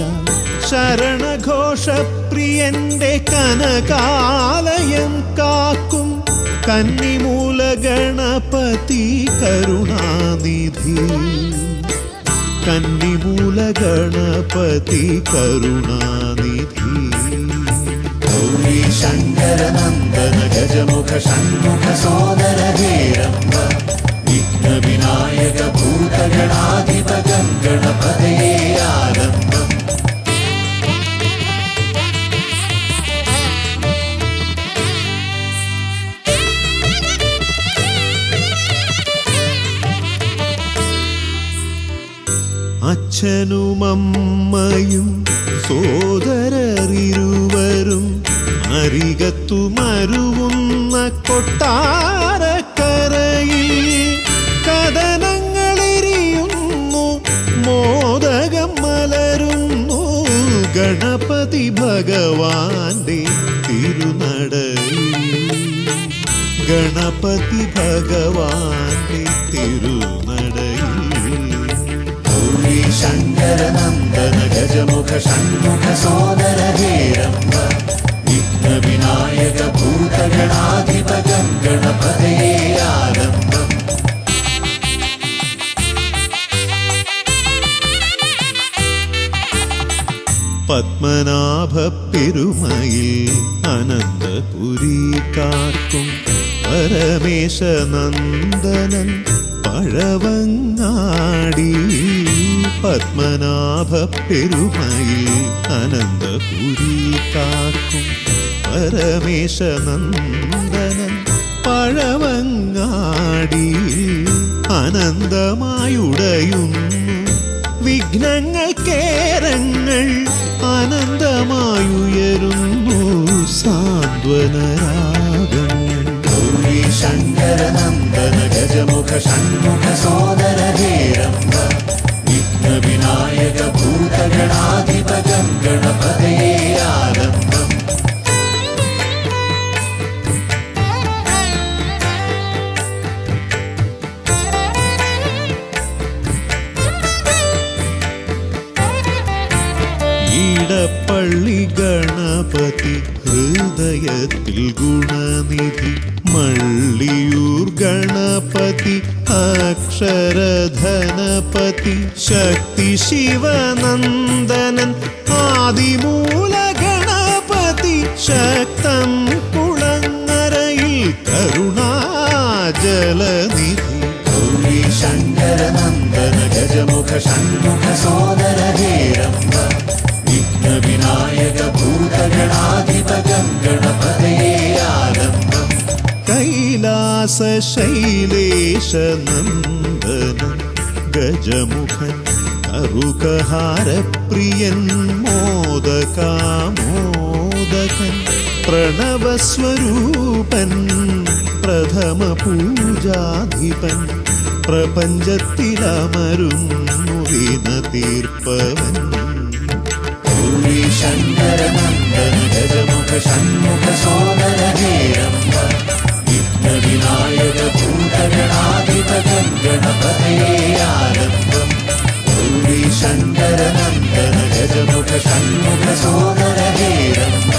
S4: ശരണഘോഷപ്രിയന്റെ കനകാലയം കാക്കും കന്നിമൂല ഗണപതി കരുണാനിധി കന്നിമൂല ഗണപതി കരുണാനിധി ഗൗരി ശങ്കര നന്ദന ഗജമുഖ ഷൺമുഖ സോദര ഹേരംബ വിഘ്ന വിനായക ഭൂതഗണാധിപകം ഗണപതയേ ആരംഭം അച്ഛനുമമ്മയും സോദരരിരുവരും അരികത്തു മരുവുന്ന കൊട്ടാരക്കരയിൽ കഥനങ്ങളെരിയുന്നു മോദകം മലരുന്നു ഗണപതി ഭഗവാന്റെ തിരുനടയിൽ ഗണപതി ഭഗവാന്റെ തിരുനടയിൽ ഗൗരി ശങ്കര നന്ദന ഗജമുഖ ഷൺമുഖ സോദര ഹേരംബ വിഘ്ന വിനായക ഭൂതഗണാധിപകം ഗണപതയേ ആരംഭം പത്മനാഭ പെരുമയിൽ അനന്തപുരി കാക്കും പരമേശ നന്ദനൻ പഴവങ്ങാടി പത്മനാഭ പെരുമയിൽ അനന്തപുരി കാക്കും പരമേശ നന്ദനൻ പഴവങ്ങാടി അനന്തമായുടയുന്നു വിഘ്നങ്ങൾ കേരങ്ങൾ അനന്തമായുയരുന്നു സാന്ത്വനരാഗങ്ങൾ ഗൗരി ശങ്കര നന്ദന ഗജമുഖ ഷൺമുഖ സോദര ഹേരംബ വിഘ്ന വിനായക ഭൂതഗണാധിപകം ഗണപതയേ ആരംഭം പള്ളി ഗണപതി ഹൃദയത്തിൽ ഗുണനിധി മള്ളിയൂർ ഗണപതി അക്ഷരധനപതി ശക്തി ശിവനന്ദനൻ ആദിമൂല ഗണപതി ശക്തം കുളങ്ങരയിൽ കരുണാജലനിധി ഗൗരി ശങ്കര നന്ദന ഗജമുഖ ഷൺമുഖ സോദര ഹേരംബ വിഘ്ന വിനായക ഭൂതഗണാധിപകം ഗണപതയേ ആരംഭം കൈലാസ ശൈലേശ നന്ദനൻ ഗജമുഖൻ കറുകഹാരപ്രിയൻ മോദകാമോദകൻ പ്രണവസ്വരൂപൻ പ്രഥമ പൂജാധിപൻ പ്രപഞ്ചത്തിലമരുന്നു വിന തീർപ്പവൻ ഗൗരി ശങ്കര നന്ദന ഗജമുഖ ഷൺമുഖ സോദര ഹേരംബ വിഘ്ന വിനായക ഭൂതഗണാധിപകം ഗണപതയേ ആരംഭം ഗൗരി ശങ്കര നന്ദന ഗജമുഖ ഷൺമുഖ സോദര ഹേരംബ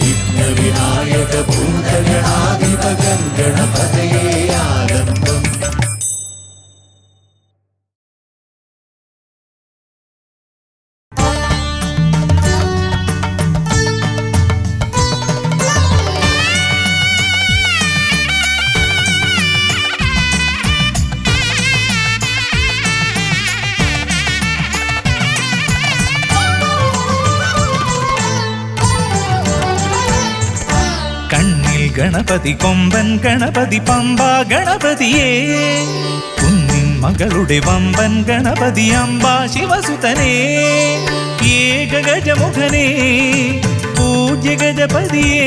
S4: വിഘ്ന വിനായക ഭൂതഗണാധിപകം ഗണപതയേ ആരംഭം
S5: ഗണപതി കൊമ്പൻ ഗണപതി പമ്പാ ഗണപതിയേ കുന്നിൻ മകളുടെ വമ്പൻ ഗണപതി അംബാ ശിവസുതനേ ഏകഗജമുഖനേ പൂജ്യ ഗജപതിയേ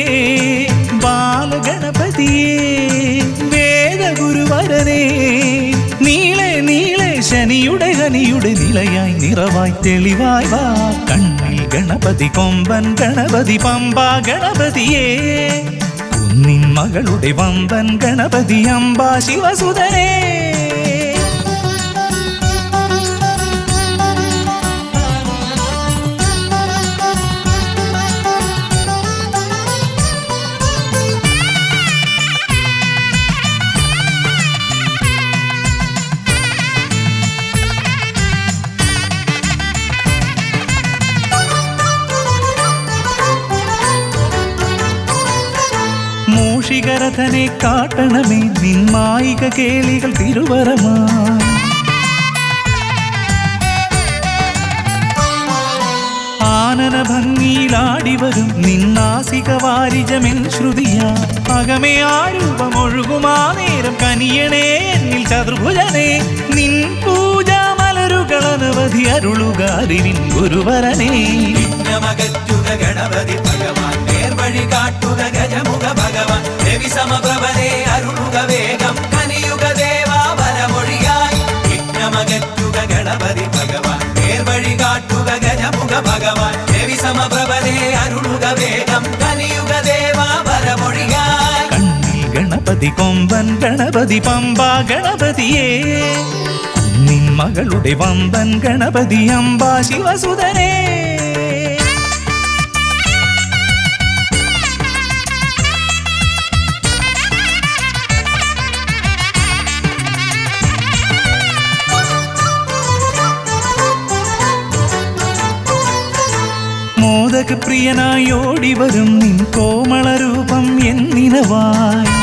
S5: ബാലഗണപതിയേ വേദഗുരുവരനേ നീളെ നീളെ ശനിയുടെ ഹനിയുടെ നിലയായി നിറവായി തെളിവായി വാ കണ്ണിൽ ഗണപതി കൊമ്പൻ ഗണപതി പമ്പാ ഗണപതിയേ നിൻ മകളുടെ വമ്പൻ ഗണപതി അംബാ ശിവസുതനേ ശ്രീരഥനെ കാട്ടണമേ നിന്മായിക കേളികൾ തിരുവരമായി. ആനന ഭംഗിയിലാടിവരും നിന്നാസിക വാരിജമെൻ ശ്രുതിയാ. അകമേ ആരൂപമൊഴുകുമാ നേരം കനിയണേ എന്നിൽ ചതുർഭുജനെ. നിൻ പൂജാമലരുകളനവധി അരുളുക അറിവിൻ ഗുരുവരനെ.
S1: വിഘ്നമകറ്റുക ഗണപതി ഭഗവാൻ, നേർവഴി കാട്ടുക ഗജമുഖ ഭഗവാൻ. രവി സമപ്രഭനെ അരുളുക വേഗം, കനിയുക ദേവാ വരമൊഴിയായി. വിഘ്നമകറ്റുക ഗണപതി ഭഗവാൻ, നേർവഴി കാട്ടുക ഗജമുഖ ഭഗവാൻ. രവി സമപ്രഭനെ അരുളുക വേഗം, കനിയുക ദേവാ വരമൊഴിയായി.
S5: കണ്ണിൽ ഗണപതി കൊമ്പൻ ഗണപതി പമ്പ ഗണപതിയേ. നിൻ മകളുടെ വമ്പൻ ഗണപതി അംബാ ശിവസുതനേ. മോദക പ്രിയനായി ഓടിവരും നിൻ കോമളരൂപം എന്നിനവായി.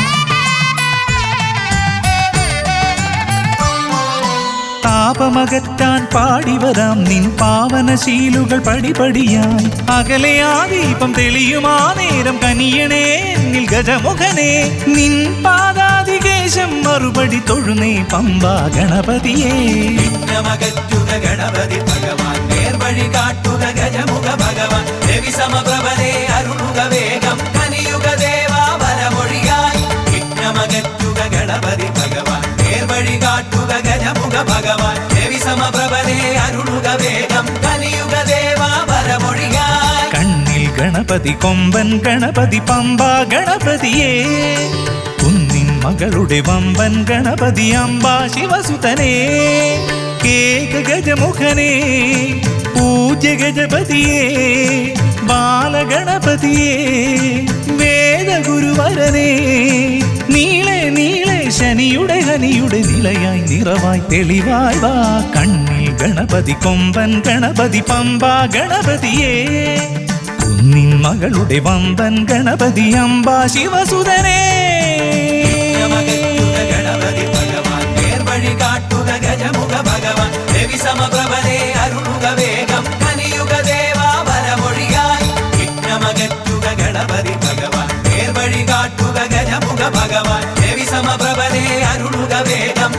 S5: താപമകറ്റാൻ പാടിവരാം നിൻ പാവനശീലുകൾ പടിപടിയായി. അകലെ ആ ദീപം തെളിയുമാ നേരം കനിയണേ എന്നിൽ ഗജമുഖനെ. നിൻ പാദാതികേശം മറുപടി തൊഴുന്നേ പമ്പാ ഗണപതിയേ.
S1: വിഘ്നമകറ്റുക ഗണപതി ഭഗവാൻ, നേർവഴി കാട്ടുക ഗജമുഖ ഭഗവാൻ. രവി സമപ്രഭനെ അരുളുക വേഗം, കനിയുക ദേവാ വരമൊഴിയായി. വിഘ്നമകറ്റുക ഗണപതി ഭഗവാൻ, നേർവഴി കാട്ടുക ഗജമുഖ ഭഗവാൻ. രവി സമപ്രഭനെ അരുളുക വേഗം, കനിയുക ദേവാ വരമൊഴിയായി.
S5: കണ്ണിൽ ഗണപതി കൊമ്പൻ ഗണപതി പമ്പ ഗണപതിയേ. കുന്നിൻ മകളുടെ വമ്പൻ ഗണപതി അംബാ ശിവസുതനേ. കേക ഗജമുഖനേ പൂജ്യ ഗജപതിയേ. ബാലഗണപതിയേ വേദഗുരുവരനേ. നീളെ നീളെ ശനിയുടെ ഹനിയുടെ നിലയായി നിറവായി തെളിവായി വാ. കണ്ണിൽ ഗണപതി കൊമ്പൻ ഗണപതി പമ്പ ഗണപതിയേ. കുന്നിൻ മകളുടെ വമ്പൻ ഗണപതി അംബാ ശിവസുതനേ.
S1: വിഘ്നമകറ്റുക ഗണപതി ഭഗവാൻ, നേർവഴി കാട്ടുക ഗജമുഖ ഭഗവാൻ. രവി സമപ്രഭനെ അരുളുക വേഗം, കനിയുക ദേവാ വരമൊഴിയായി. വിഘ്നമകറ്റുക ഗണപതി ഭഗവാൻ, നേർവഴി കാട്ടുക ഗജമുഖ ഭഗവാൻ. രവി സമപ്രഭനെ അരുളുക വേഗം,